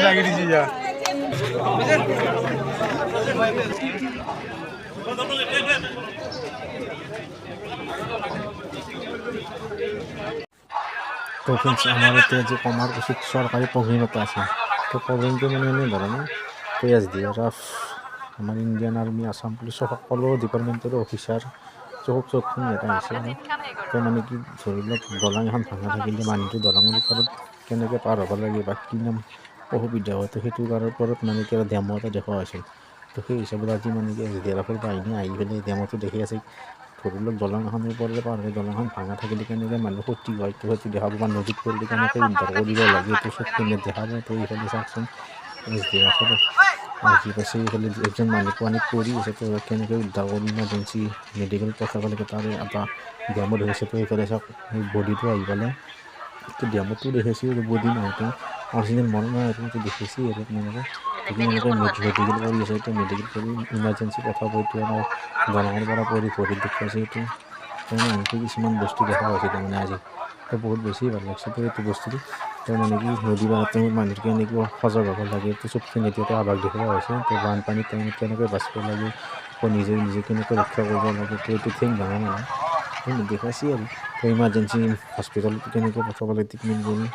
লাগি দিছি যা তো ফ্ৰেন্ডস আমাৰ এতে যে কমাৰ ওষুধ সৰকাৰি প্ৰোগ্ৰাম একটা আছে তো প্ৰোগ্ৰামটো মানে এনে ধৰণে PhD RAF আমাৰ ইণ্ডিয়ান আৰ্মি আসাম পুলিচৰ সকলো ডিপাৰ্টমেণ্টৰ অফিচাৰ চবখিনি এটা আহিছে তো মানে কি ধৰি লওক দলং এখন ভাঙা থাকিলে মানুহটো দলঙৰ ওপৰত কেনেকৈ পাৰ হ'ব লাগে বা কি নাম অসুবিধা হয় তো সেইটো কৰাৰ ওপৰত মানে কি ডেমো এটা দেখুওৱা হৈছিল তো সেই হিচাপত আজি মানে কি SDRFৰ বাহিনী আহি পেলাই ডেমোটো দেখি আছে ধৰি লওক দলং এখনৰ ওপৰলৈ পাৰ হৈ দলংখন ভাঙা থাকিলে কেনেকৈ মানুহ ক্ষতি হয় তো সেইটো দেখাব বা নদীত পৰিলে কেনেকৈ উদ্ধাৰ কৰিব লাগে তো চবখিনি দেখাব তো এইফালে চাওকচোন SDRFৰ আহি পাইছে এইফালে একজন মানুহ পানীত পৰি আছে তো কেনেকৈ উদ্ধাৰ কৰি ইমাৰ্জেঞ্চি মেডিকেল পঠাব লাগে তাৰে এটা ডেমো দেখিছে তো এইফালে চাওক সেই বডিটো আহি পেলাই তো ডেমোটো দেখিছে বডি নহওঁতে অৰিজিনেল মন নাই আৰু সেইটো দেখিছে আৰু আপোনালোকে এনেকৈ মেডিকেল কৰি আছে তো মেডিকেল কৰি ইমাৰ্জেঞ্চি পঠাব এইটো আমাৰ দলঙৰ পৰা পৰি ভৰিত দেখুৱাইছে এইটো তাৰমানে এনেকৈ কিছুমান বস্তু দেখা পাইছে তাৰমানে আজি তো বহুত বেছি ভাল লাগিছে তো এইটো বস্তুটো তো মানে কি নদী বানত টাইমত মানুহটো কেনেকৈ সজাগ হ'ব লাগে তো চবখিনি এতিয়াতো আভাস দেখুওৱা হৈছে তো বানপানীৰ টাইমত কেনেকৈ বাচিব লাগে তো নিজে কেনেকৈ ৰক্ষা কৰিব লাগে তো এইটো ঠেং ভাঙা মানুহ তো দেখুৱাইছে আৰু তো ইমাৰ্জেঞ্চি হস্পিটেলত কেনেকৈ পঠাব লাগে ট্ৰিটমেণ্ট কৰি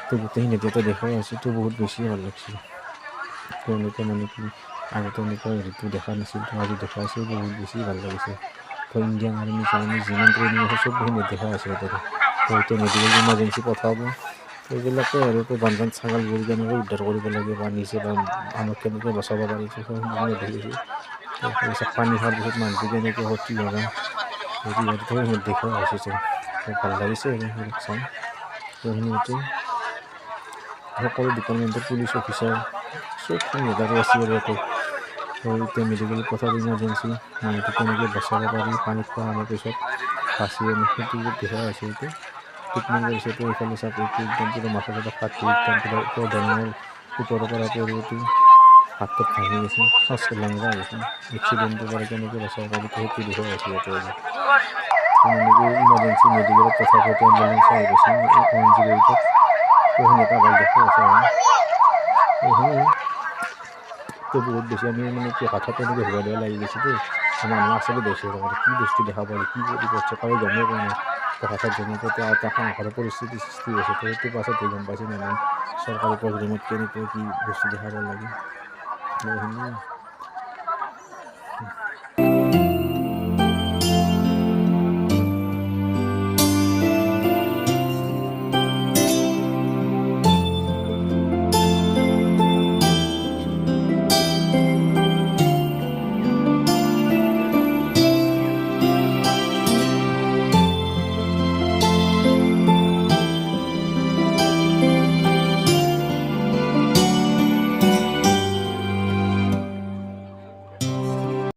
তো গোটেইখিনি এতিয়াতো দেখুওৱা হৈছে তো বহুত বেছি ভাল লাগিছে তো এনেকৈ মানে কি আগতে এনেকুৱা হেৰিটো দেখা নাছিল তো আজি দেখুৱাইছে বহুত বেছি ভাল লাগিছে তো ইণ্ডিয়ান আৰ্মি চাৰ্মি যিমান ট্ৰেইনিং আছে চবখিনি দেখা আছে তাতে তো এতিয়া মেডিকেল ইমাৰ্জেঞ্চি পঠাব তো এইবিলাকে আৰু তো বানপানীত ছাগাল গৰু কেনেকৈ উদ্ধাৰ কৰিব লাগে বা নিজে বা আনক কেনেকৈ বচাব পাৰি তো সেইখিনি দেখিছে তো পিছত পানী খোৱাৰ পিছত মানুহটো কেনেকৈ ক্ষতি হয় হেৰি হয় তো সেইখিনি দেখুওৱা হৈছে তো ভাল লাগিছে আৰু সেইবিলাক চাই তো সেইখিনিতে সকলো ডিপাৰ্টমেণ্টৰ পুলিচ অফিচাৰ চবখিনি এটাতে আছে আৰু ইয়াতে তো এতিয়া মেডিকেল পঠাব ইমাৰ্জেঞ্চি মানুহটো কেনেকৈ বচাব পাৰি পানীত খোৱাৰ পিছত বাচি আনি সেইটো দেখুওৱা হৈছে এইটো ট্ৰিটমেণ্ট কৰিছে তো এইফালে চাওক এইটো একদম পুৰা মাথা চাথা ফাটি একদম পুৰা ওপৰৰ দলঙৰ ওপৰৰ পৰা পৰি এইটো হাতত ভাঙি গৈছে ফাৰ্ষ্ট লাংৰা হৈছে এক্সিডেণ্টৰ পৰা কেনেকৈ বচাব পাৰি তো সেইটো দেখুওৱা হৈছে ইয়াতে আজি তো মানে কি ইমাৰ্জেঞ্চি মেডিকেলত পঠাব এতিয়া এম্বুলেঞ্চ আহি গৈছে 108ত তো সেইখিনি এটা আভাস দেখুওৱা হৈছে আৰু তো সেইখিনিয়ে তো বহুত বেছি আমি মানে কি হঠাৎ এনেকৈ হোৱা দিয়া লাগি গৈছে তো মানুহ আচলতে দেখে তাৰমানে কি বস্তু দেখা পালে কি কৰি কৰিছে কাৰো গমেই পোৱা নাই তো হঠাৎ যেনেকৈ এটা সাংঘাতিক পৰিস্থিতি সৃষ্টি হৈছে তো সেইটো পাছতহে গম পাইছে মানুহে চৰকাৰী প্ৰগ্ৰেমত কেনেকৈ কি বস্তু দেখাব লাগে সেইখিনিয়ে